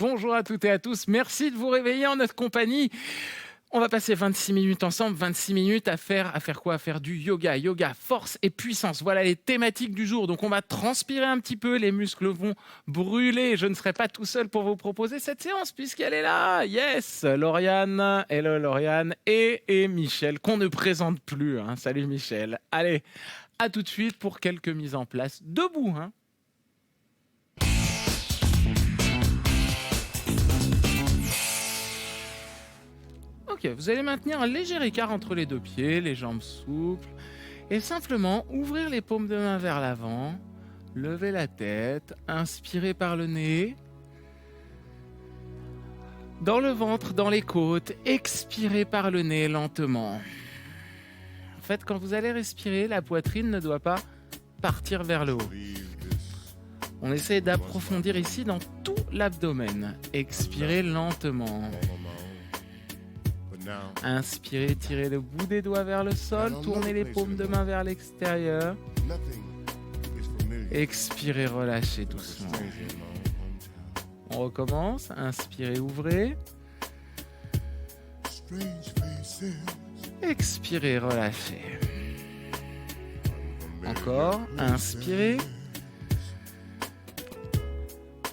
Bonjour à toutes et à tous. Merci de vous réveiller en notre compagnie. On va passer 26 minutes ensemble, 26 minutes à faire quoi? À faire du yoga. Yoga, force et puissance. Voilà les thématiques du jour. Donc on va transpirer un petit peu, les muscles vont brûler. Je ne serai pas tout seul pour vous proposer cette séance puisqu'elle est là. Yes, Lauriane, hello Lauriane et Michel qu'on ne présente plus. Salut Michel. Allez, à tout de suite pour quelques mises en place. Debout, Ok, vous allez maintenir un léger écart entre les deux pieds, les jambes souples, et simplement ouvrir les paumes de main vers l'avant, lever la tête, inspirer par le nez, dans le ventre, dans les côtes, expirer par le nez lentement. En fait, quand vous allez respirer, la poitrine ne doit pas partir vers le haut. On essaie d'approfondir ici dans tout l'abdomen. Expirez lentement. Inspirez, tirez le bout des doigts vers le sol, tournez les paumes de main vers l'extérieur. Expirez, relâchez doucement. On recommence, inspirez, ouvrez. Expirez, relâchez. Encore, inspirez.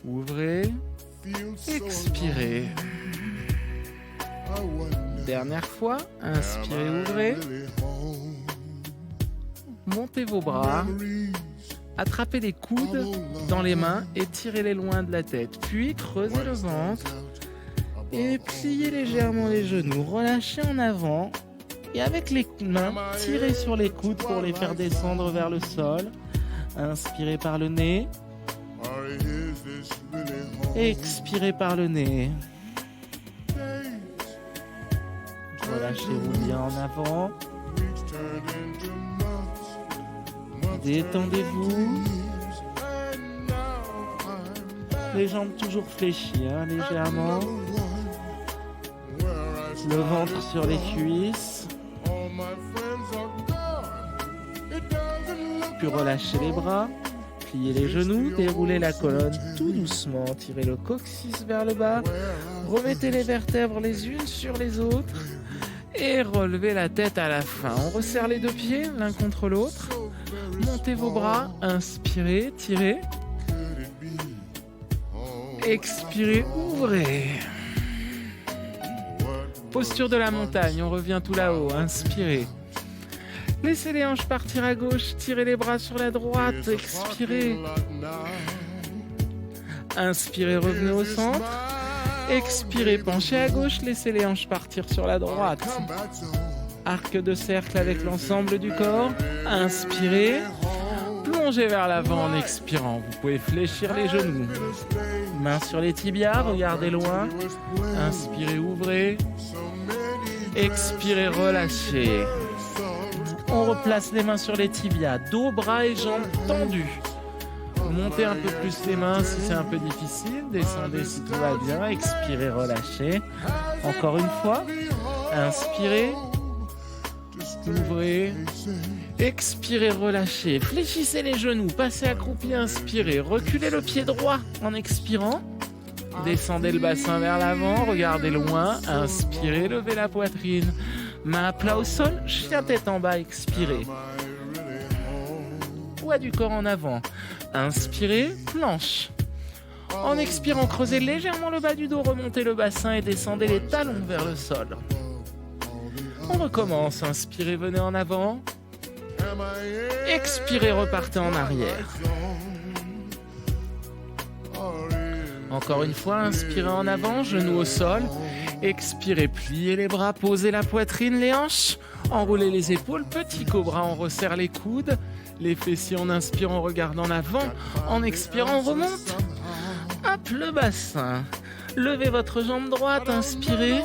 Ouvrez. Expirez. Dernière fois, inspirez, ouvrez. Montez vos bras. Attrapez les coudes dans les mains et tirez-les loin de la tête. Puis creusez le ventre et pliez légèrement les genoux. Relâchez en avant et avec les mains, tirez sur les coudes pour les faire descendre vers le sol. Inspirez par le nez. Expirez par le nez. Relâchez-vous bien en avant. Détendez-vous. Les jambes toujours fléchies, légèrement. Le ventre sur les cuisses. Puis relâchez les bras. Pliez les genoux, déroulez la colonne tout doucement, tirez le coccyx vers le bas, remettez les vertèbres les unes sur les autres et relevez la tête à la fin. On resserre les deux pieds l'un contre l'autre, montez vos bras, inspirez, tirez, expirez, ouvrez. Posture de la montagne, on revient tout là-haut, inspirez. Laissez les hanches partir à gauche, tirez les bras sur la droite, expirez. Inspirez, revenez au centre. Expirez, penchez à gauche, laissez les hanches partir sur la droite. Arc de cercle avec l'ensemble du corps. Inspirez. Plongez vers l'avant en expirant. Vous pouvez fléchir les genoux. Mains sur les tibias, regardez loin. Inspirez, ouvrez. Expirez, relâchez. On replace les mains sur les tibias, dos, bras et jambes tendus. Montez un peu plus les mains si c'est un peu difficile. Descendez si tout va bien. Expirez, relâchez. Encore une fois. Inspirez. Ouvrez. Expirez, relâchez. Fléchissez les genoux. Passez accroupi, inspirez. Reculez le pied droit en expirant. Descendez le bassin vers l'avant. Regardez loin. Inspirez, levez la poitrine. Main à plat au sol, chien tête en bas, expirez. Poids du corps en avant. Inspirez, planche. En expirant, creusez légèrement le bas du dos, remontez le bassin et descendez les talons vers le sol. On recommence, inspirez, venez en avant. Expirez, repartez en arrière. Encore une fois, inspirez en avant, genoux au sol. Expirez, pliez les bras, posez la poitrine, les hanches, enroulez les épaules, petit cobra, on resserre les coudes, les fessiers en inspirant, on regarde en avant, en expirant, on remonte. Hop, le bassin. Levez votre jambe droite, inspirez,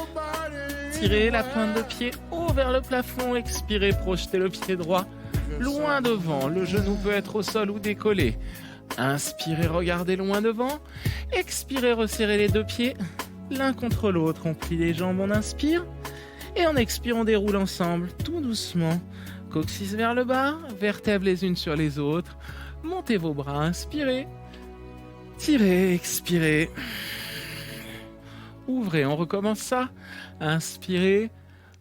tirez la pointe de pied haut vers le plafond, expirez, projetez le pied droit loin devant, le genou peut être au sol ou décollé. Inspirez, regardez loin devant, expirez, resserrez les deux pieds. L'un contre l'autre, on plie les jambes, on inspire. Et en expire, on déroule ensemble, tout doucement. Coccyx vers le bas, vertèbres les unes sur les autres. Montez vos bras, inspirez. Tirez, expirez. ouvrez, on recommence ça. Inspirez,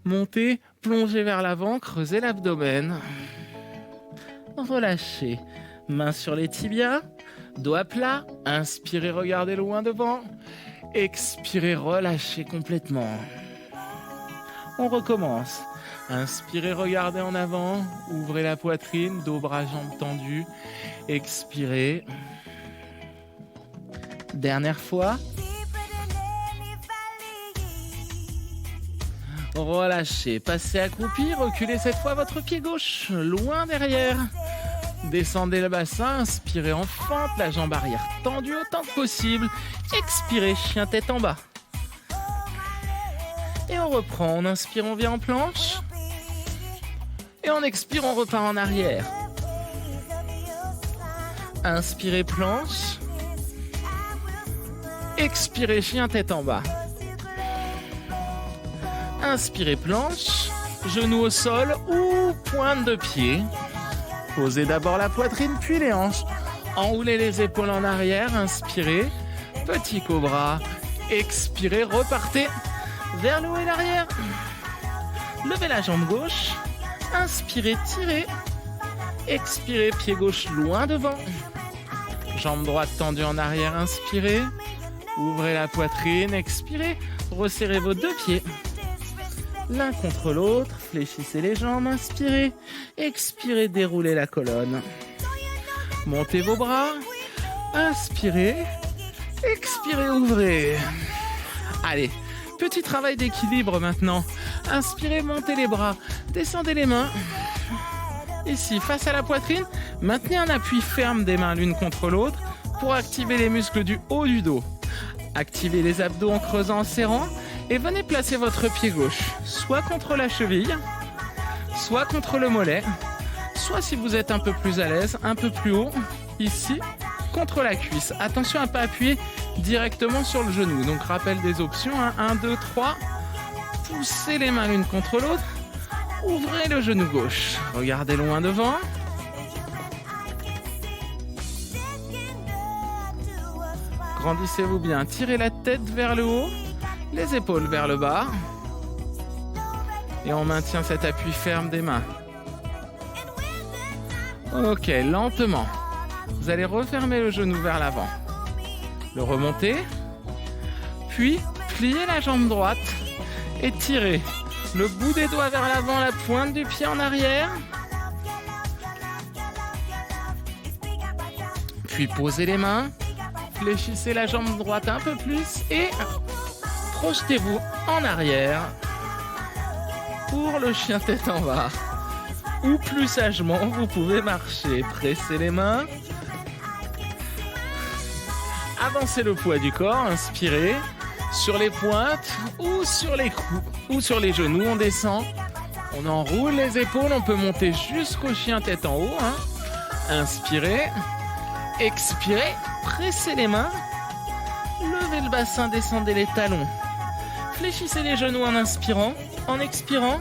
montez, plongez vers l'avant, creusez l'abdomen. Relâchez, mains sur les tibias, doigts plats, inspirez, regardez loin devant. Expirez, relâchez complètement. On recommence. Inspirez, regardez en avant, ouvrez la poitrine, dos, bras, jambes tendus. Expirez. Dernière fois. Relâchez, passez accroupi, reculez cette fois votre pied gauche, loin derrière. Descendez le bassin, inspirez en fente, la jambe arrière tendue autant que possible. Expirez, chien tête en bas. Et on reprend, on inspire, on vient en planche. Et on expire, on repart en arrière. Inspirez, planche. Expirez, chien tête en bas. Inspirez, planche, genoux au sol ou pointe de pied. Posez d'abord la poitrine puis les hanches. Enroulez les épaules en arrière, inspirez, petit cobra. Expirez, repartez vers le haut et l'arrière. Levez la jambe gauche, inspirez, tirez. Expirez, pied gauche loin devant. Jambe droite tendue en arrière, inspirez. Ouvrez la poitrine, expirez, resserrez vos deux pieds. L'un contre l'autre, fléchissez les jambes, inspirez, expirez, déroulez la colonne. Montez vos bras, inspirez, expirez, ouvrez. Allez, petit travail d'équilibre maintenant. Inspirez, montez les bras, descendez les mains. Ici, face à la poitrine, maintenez un appui ferme des mains l'une contre l'autre pour activer les muscles du haut du dos. Activez les abdos en creusant, en serrant. Et venez placer votre pied gauche, soit contre la cheville, soit contre le mollet, soit si vous êtes un peu plus à l'aise, un peu plus haut, ici, contre la cuisse. Attention à ne pas appuyer directement sur le genou. Donc rappel des options, 1, 2, 3. Poussez les mains l'une contre l'autre. Ouvrez le genou gauche. Regardez loin devant. Grandissez-vous bien. Tirez la tête vers le haut. Les épaules vers le bas. Et on maintient cet appui ferme des mains. Ok, lentement. Vous allez refermer le genou vers l'avant. Le remonter. Puis, pliez la jambe droite et tirez le bout des doigts vers l'avant, la pointe du pied en arrière. Puis, posez les mains. Fléchissez la jambe droite un peu plus et projetez-vous en arrière pour le chien tête en bas. Ou plus sagement, vous pouvez marcher. Pressez les mains. Avancez le poids du corps. Inspirez sur les pointes ou sur les coudes ou sur les genoux. On descend. On enroule les épaules. On peut monter jusqu'au chien tête en haut. Inspirez. Expirez. Pressez les mains. Levez le bassin. Descendez les talons. Fléchissez les genoux en inspirant, en expirant,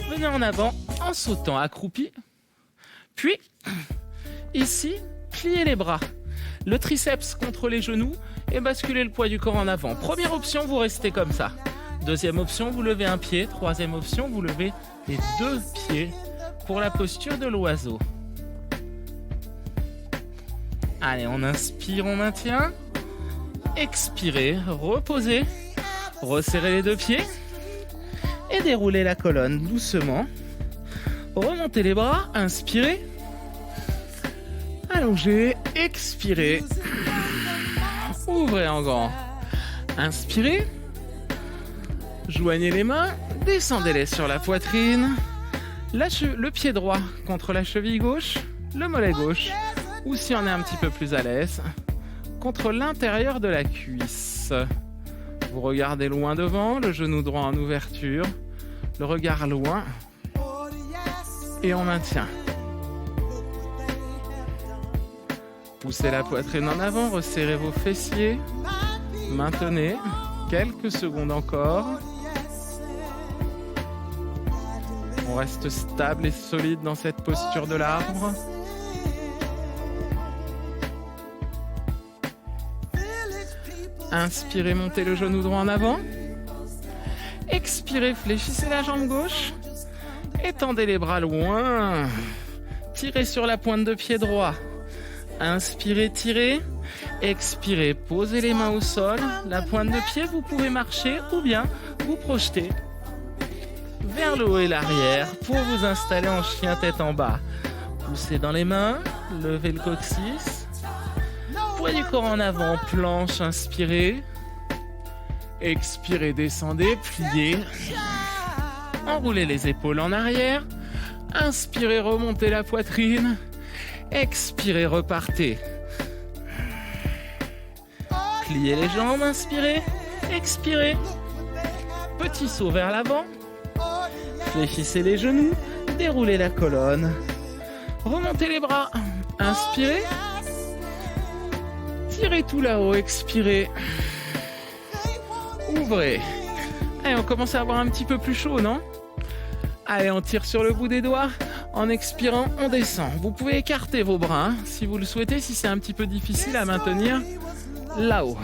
venez en avant en sautant accroupi. Puis, ici, pliez les bras, le triceps contre les genoux et basculez le poids du corps en avant. Première option, vous restez comme ça. Deuxième option, vous levez un pied. Troisième option, vous levez les deux pieds pour la posture de l'oiseau. Allez, on inspire, on maintient. Expirez, reposez. Resserrez les deux pieds et déroulez la colonne doucement. Remontez les bras, inspirez. Allongez, expirez. Ouvrez en grand. Inspirez. Joignez les mains, descendez-les sur la poitrine. Le pied droit contre la cheville gauche, le mollet gauche, ou si on est un petit peu plus à l'aise, contre l'intérieur de la cuisse. Vous regardez loin devant, le genou droit en ouverture, le regard loin, et on maintient. Poussez la poitrine en avant, resserrez vos fessiers, maintenez quelques secondes encore. On reste stable et solide dans cette posture de l'arbre. Inspirez, montez le genou droit en avant. Expirez, fléchissez la jambe gauche. Étendez les bras loin. Tirez sur la pointe de pied droit. Inspirez, tirez. Expirez, posez les mains au sol. La pointe de pied, vous pouvez marcher ou bien vous projeter vers le haut et l'arrière pour vous installer en chien tête en bas. Poussez dans les mains, levez le coccyx. Poids du corps en avant, planche, inspirez. Expirez, descendez, pliez. Enroulez les épaules en arrière. Inspirez, remontez la poitrine. Expirez, repartez. Pliez les jambes, inspirez. Expirez. Petit saut vers l'avant. Fléchissez les genoux. Déroulez la colonne. Remontez les bras. Inspirez. Tirez tout là-haut. Expirez. Ouvrez. Allez, on commence à avoir un petit peu plus chaud, non? Allez, on tire sur le bout des doigts. En expirant, on descend. Vous pouvez écarter vos bras, si vous le souhaitez, si c'est un petit peu difficile à maintenir là-haut.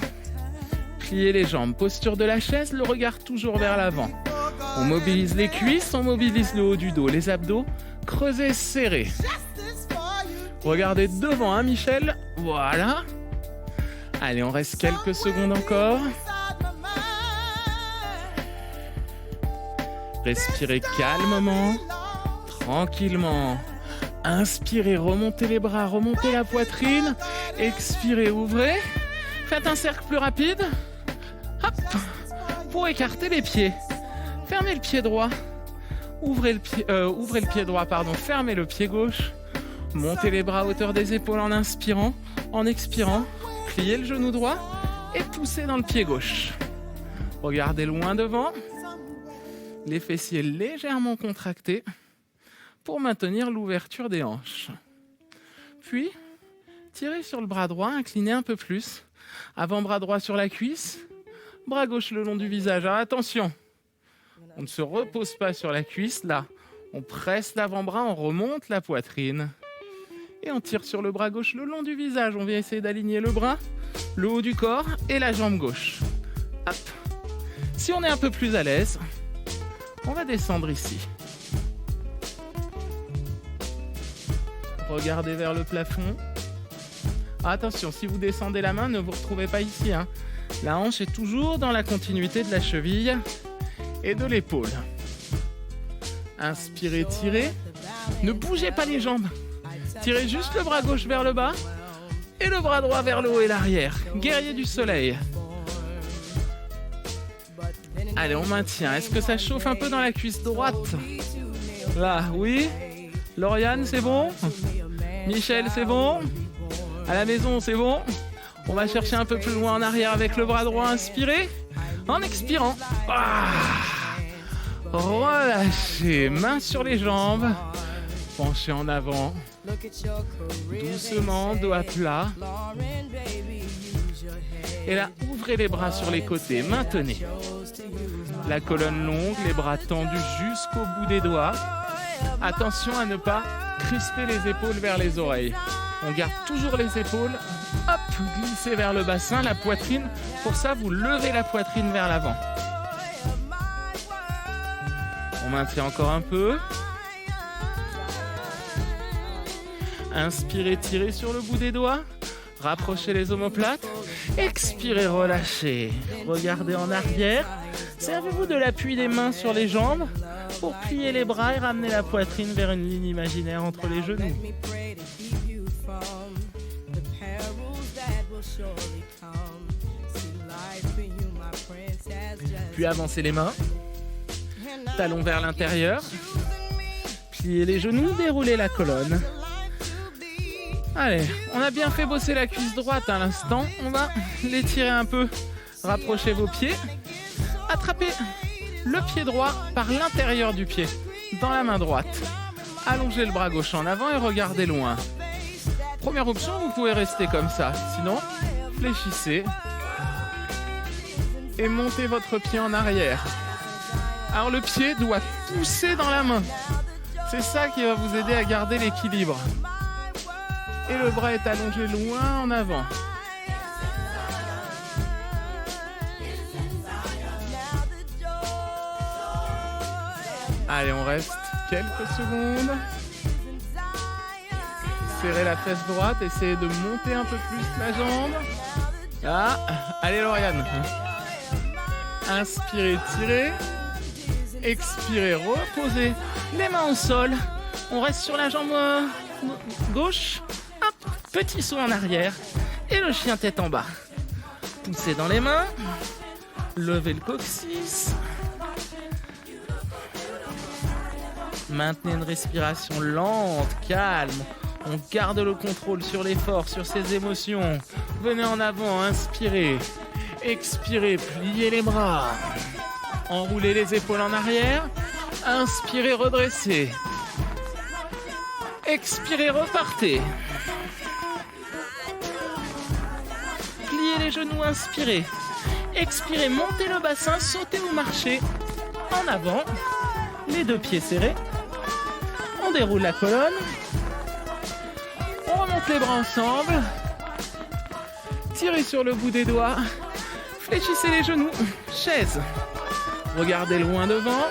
Pliez les jambes. Posture de la chaise, le regard toujours vers l'avant. On mobilise les cuisses, on mobilise le haut du dos, les abdos. Creusez, serrez. Regardez devant, hein, Michel? Voilà. Allez, on reste quelques secondes encore. Respirez calmement, tranquillement. Inspirez, remontez les bras, remontez la poitrine. Expirez, ouvrez. Faites un cercle plus rapide. Hop. Pour écarter les pieds. Fermez le pied droit. Ouvrez le pied droit, fermez le pied gauche. Montez les bras à hauteur des épaules en inspirant. En expirant, pliez le genou droit et poussez dans le pied gauche. Regardez loin devant. Les fessiers légèrement contractés pour maintenir l'ouverture des hanches. Puis, tirez sur le bras droit, inclinez un peu plus. Avant-bras droit sur la cuisse, bras gauche le long du visage. Alors attention, on ne se repose pas sur la cuisse, là. On presse l'avant-bras, on remonte la poitrine. Et on tire sur le bras gauche le long du visage. On vient essayer d'aligner le bras, le haut du corps et la jambe gauche. Hop. Si on est un peu plus à l'aise, on va descendre ici. Regardez vers le plafond. Attention, si vous descendez la main, ne vous retrouvez pas ici, hein. La hanche est toujours dans la continuité de la cheville et de l'épaule. Inspirez, tirez. Ne bougez pas les jambes. Tirez juste le bras gauche vers le bas et le bras droit vers le haut et l'arrière. Guerrier du soleil. Allez, on maintient. Est-ce que ça chauffe un peu dans la cuisse droite? Là, oui. Lauriane, c'est bon? Michel, c'est bon? À la maison, c'est bon? On va chercher un peu plus loin en arrière avec le bras droit. Inspirez. En expirant. Relâchez. Main sur les jambes. Penchez en avant. Doucement, dos à plat. Et là, ouvrez les bras sur les côtés. Maintenez. La colonne longue, les bras tendus jusqu'au bout des doigts. Attention à ne pas crisper les épaules vers les oreilles. On garde toujours les épaules. Hop, glissez vers le bassin, la poitrine. Pour ça, vous levez la poitrine vers l'avant. On maintient encore un peu. Inspirez, tirez sur le bout des doigts. Rapprochez les omoplates. Expirez, relâchez. Regardez en arrière. Servez-vous de l'appui des mains sur les jambes pour plier les bras et ramener la poitrine vers une ligne imaginaire entre les genoux. Puis avancez les mains. Talons vers l'intérieur. Pliez les genoux, déroulez la colonne. Allez, on a bien fait bosser la cuisse droite à l'instant. On va l'étirer un peu. Rapprochez vos pieds. Attrapez le pied droit par l'intérieur du pied, dans la main droite. Allongez le bras gauche en avant et regardez loin. Première option, vous pouvez rester comme ça. Sinon, fléchissez et montez votre pied en arrière. Alors le pied doit pousser dans la main. C'est ça qui va vous aider à garder l'équilibre. Et le bras est allongé loin en avant. Allez, on reste quelques secondes. Serrez la fesse droite, essayez de monter un peu plus la jambe. Ah, allez Lauriane. Inspirez, tirez. Expirez, reposez les mains au sol. On reste sur la jambe gauche. Hop, petit saut en arrière. Et le chien tête en bas. Poussez dans les mains. Levez le coccyx. Maintenez une respiration lente, calme. On garde le contrôle sur l'effort, sur ses émotions. Venez en avant, inspirez. Expirez, pliez les bras. Enroulez les épaules en arrière. Inspirez, redressez. Expirez, repartez. Pliez les genoux, inspirez. Expirez, montez le bassin, sautez ou marchez. En avant, les deux pieds serrés. On déroule la colonne. On remonte les bras ensemble. Tirez sur le bout des doigts. Fléchissez les genoux. Chaise. Regardez loin devant.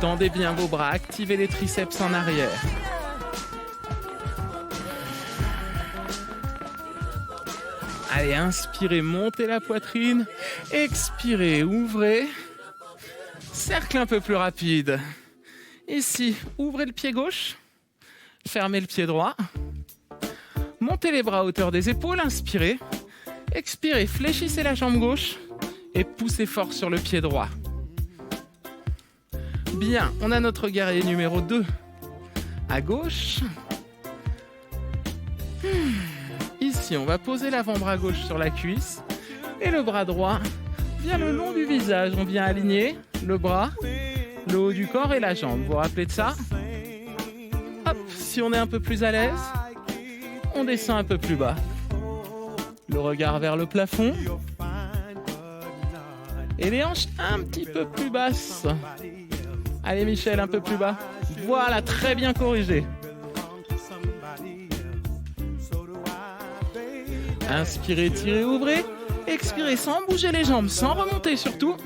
Tendez bien vos bras. Activez les triceps en arrière. Allez, inspirez, montez la poitrine. Expirez, ouvrez. Cercle un peu plus rapide. Ici, ouvrez le pied gauche. Fermez le pied droit. Montez les bras à hauteur des épaules. Inspirez. Expirez, fléchissez la jambe gauche. Et poussez fort sur le pied droit. Bien, on a notre guerrier numéro 2 à gauche. Ici, on va poser l'avant-bras gauche sur la cuisse. Et le bras droit vient le long du visage. On vient aligner le bras, le haut du corps et la jambe. Vous vous rappelez de ça? Hop, si on est un peu plus à l'aise, on descend un peu plus bas. Le regard vers le plafond. Et les hanches un petit peu plus basses. Allez Michel, un peu plus bas. Voilà, très bien corrigé. Inspirez, tirez, ouvrez. Expirez sans bouger les jambes, sans remonter surtout.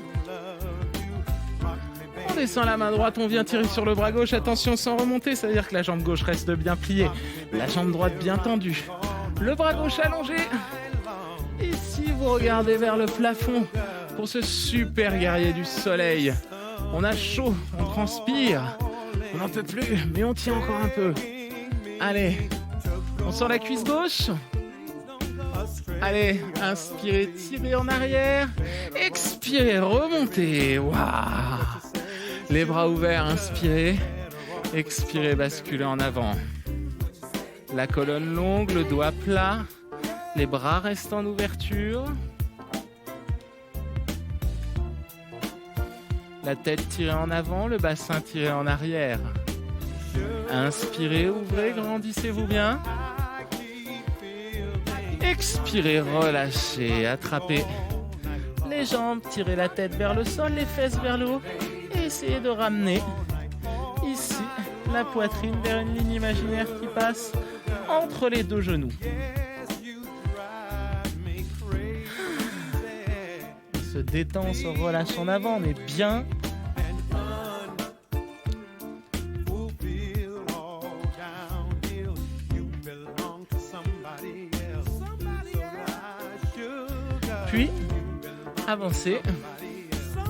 On descend la main droite, on vient tirer sur le bras gauche. Attention, sans remonter, ça veut dire que la jambe gauche reste bien pliée. La jambe droite bien tendue. Le bras gauche allongé. Ici, vous regardez vers le plafond pour ce super guerrier du soleil. On a chaud, on transpire. On n'en peut plus, mais on tient encore un peu. Allez, on sort la cuisse gauche. Allez, inspirez, tirez en arrière. Expirez, remontez. Waouh! Les bras ouverts, inspirez. Expirez, basculez en avant. La colonne longue, le doigt plat. Les bras restent en ouverture. La tête tirée en avant, le bassin tiré en arrière. Inspirez, ouvrez, grandissez-vous bien. Expirez, relâchez, attrapez les jambes, tirez la tête vers le sol, les fesses vers le haut. Et essayez de ramener ici la poitrine vers une ligne imaginaire qui passe entre les deux genoux. On se détend, on se relâche en avant, on est bien. Puis, avancez,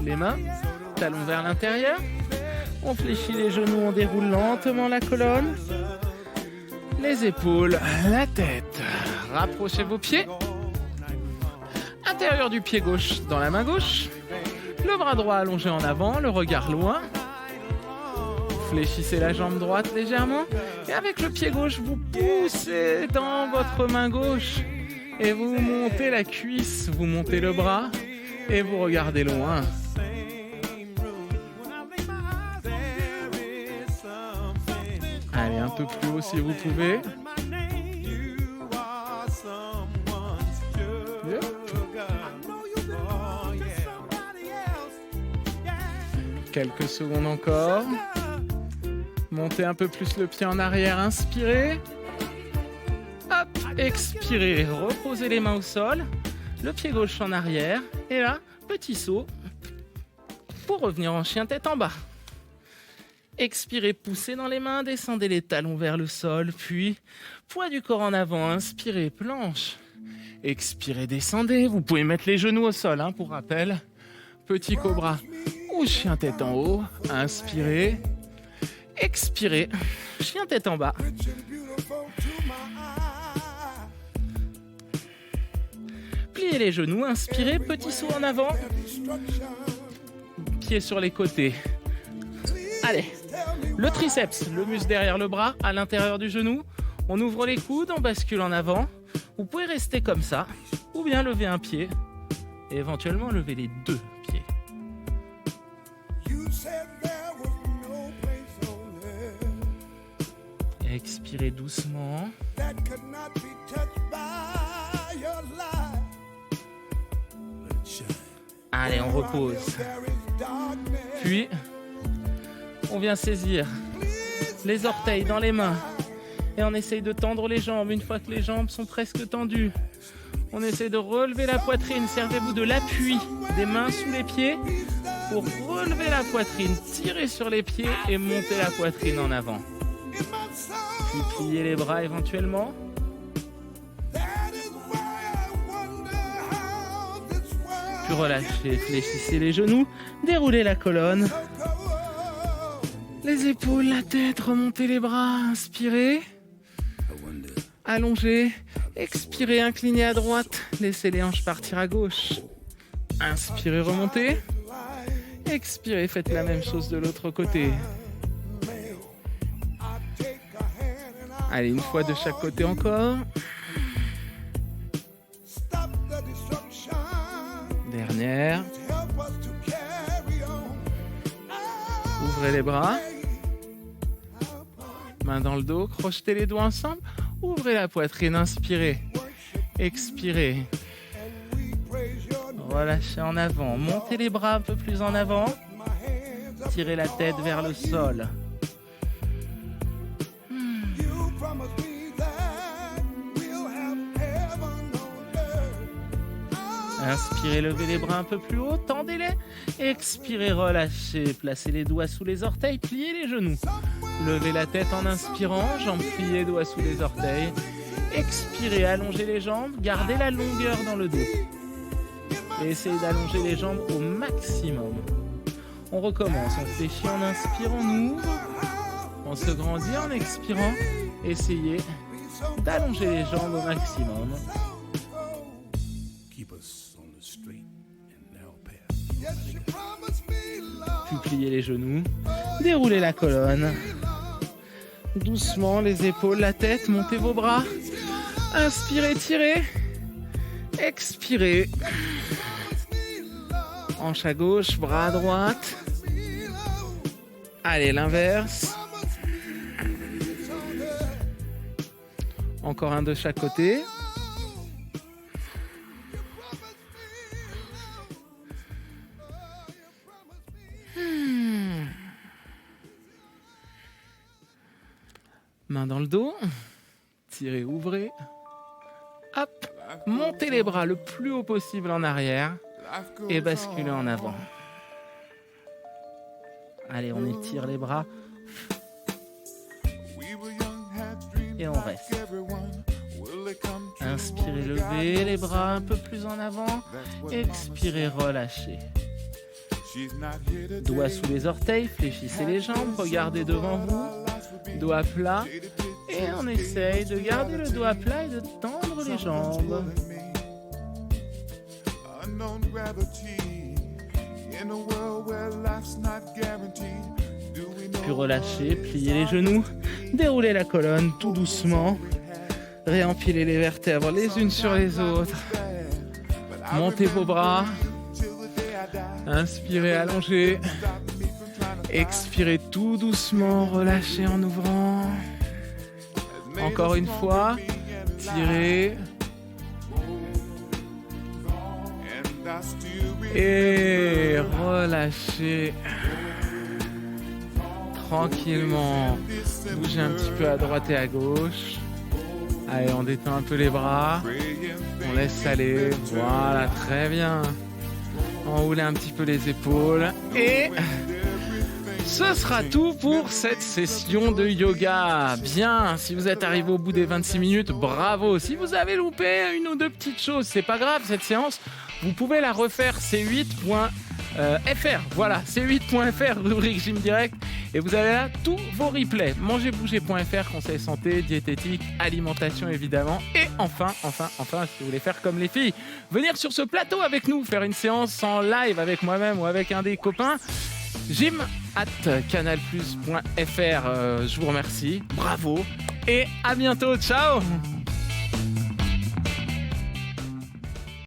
les mains, talons vers l'intérieur. On fléchit les genoux, on déroule lentement la colonne. Les épaules, la tête. Rapprochez vos pieds. Intérieur du pied gauche dans la main gauche. Le bras droit allongé en avant, le regard loin. Fléchissez la jambe droite légèrement. Et avec le pied gauche, vous poussez dans votre main gauche. Et vous montez la cuisse, vous montez le bras. Et vous regardez loin. Allez, un peu plus haut si vous pouvez. Quelques secondes encore. Montez un peu plus le pied en arrière, inspirez. Hop, expirez, reposez les mains au sol. Le pied gauche en arrière. Et là, petit saut. pour revenir en chien tête en bas. Expirez, poussez dans les mains, descendez les talons vers le sol, puis poids du corps en avant, inspirez, planche. Expirez, descendez, vous pouvez mettre les genoux au sol, pour rappel. Petit cobra ou chien tête en haut, inspirez, expirez, chien tête en bas. Pliez les genoux, inspirez, petit saut en avant, pieds sur les côtés. Allez, le triceps, le muscle derrière le bras, à l'intérieur du genou. On ouvre les coudes, on bascule en avant. Vous pouvez rester comme ça, ou bien lever un pied, et éventuellement lever les deux pieds. Expirez doucement. Allez, on repose. Puis, on vient saisir les orteils dans les mains. Et on essaye de tendre les jambes. Une fois que les jambes sont presque tendues, on essaie de relever la poitrine. Servez-vous de l'appui des mains sous les pieds pour relever la poitrine. Tirez sur les pieds et montez la poitrine en avant. Puis pliez les bras éventuellement. Puis relâchez, fléchissez les genoux, déroulez la colonne. Les épaules, la tête, remontez les bras, inspirez. Allongez, expirez, inclinez à droite, laissez les hanches partir à gauche. Inspirez, remontez. Expirez, faites la même chose de l'autre côté. Allez, une fois de chaque côté encore. Dernière. Ouvrez les bras. Main dans le dos, crochetez les doigts ensemble. Ouvrez la poitrine, inspirez. Expirez. Relâchez en avant. Montez les bras un peu plus en avant. Tirez la tête vers le sol. Inspirez, levez les bras un peu plus haut, tendez-les. Expirez, relâchez. Placez les doigts sous les orteils, pliez les genoux. Levez la tête en inspirant, jambes pliées, doigts sous les orteils. Expirez, allongez les jambes, gardez la longueur dans le dos. Et essayez d'allonger les jambes au maximum. On recommence, on fléchit en inspirant, on ouvre. On se grandit en expirant. Essayez d'allonger les jambes au maximum. Puis pliez les genoux, déroulez la colonne. Doucement, les épaules, la tête, montez vos bras. Inspirez, tirez. Expirez. Hanche à gauche, bras à droite. Allez, l'inverse. Encore un de chaque côté. Main dans le dos, tirez, ouvrez, hop, montez les bras le plus haut possible en arrière et basculez en avant. Allez, on étire les bras et on reste. Inspirez, levez les bras un peu plus en avant, expirez, relâchez. Doigts sous les orteils, fléchissez les jambes, regardez devant vous. Doigt plat et on essaye de garder le doigt plat et de tendre les jambes. Puis relâchez, pliez les genoux, déroulez la colonne tout doucement, réempilez les vertèbres les unes sur les autres. Montez vos bras, inspirez, allongez. Expirez tout doucement, relâchez en ouvrant. Encore une fois, tirez. Et relâchez. Tranquillement. Bougez un petit peu à droite et à gauche. Allez, on détend un peu les bras. On laisse aller. Voilà, très bien. Enroulez un petit peu les épaules. Et ce sera tout pour cette session de yoga. Bien, si vous êtes arrivé au bout des 26 minutes, bravo. Si vous avez loupé une ou deux petites choses, c'est pas grave, cette séance, vous pouvez la refaire, c8.fr. Voilà, c8.fr, rubrique Gym Direct. Et vous avez là tous vos replays. Mangerbouger.fr, conseils santé, diététique, alimentation évidemment. Et enfin, si vous voulez faire comme les filles, venir sur ce plateau avec nous, faire une séance en live avec moi-même ou avec un des copains. gym@canalplus.fr. Je vous remercie, bravo et à bientôt, ciao.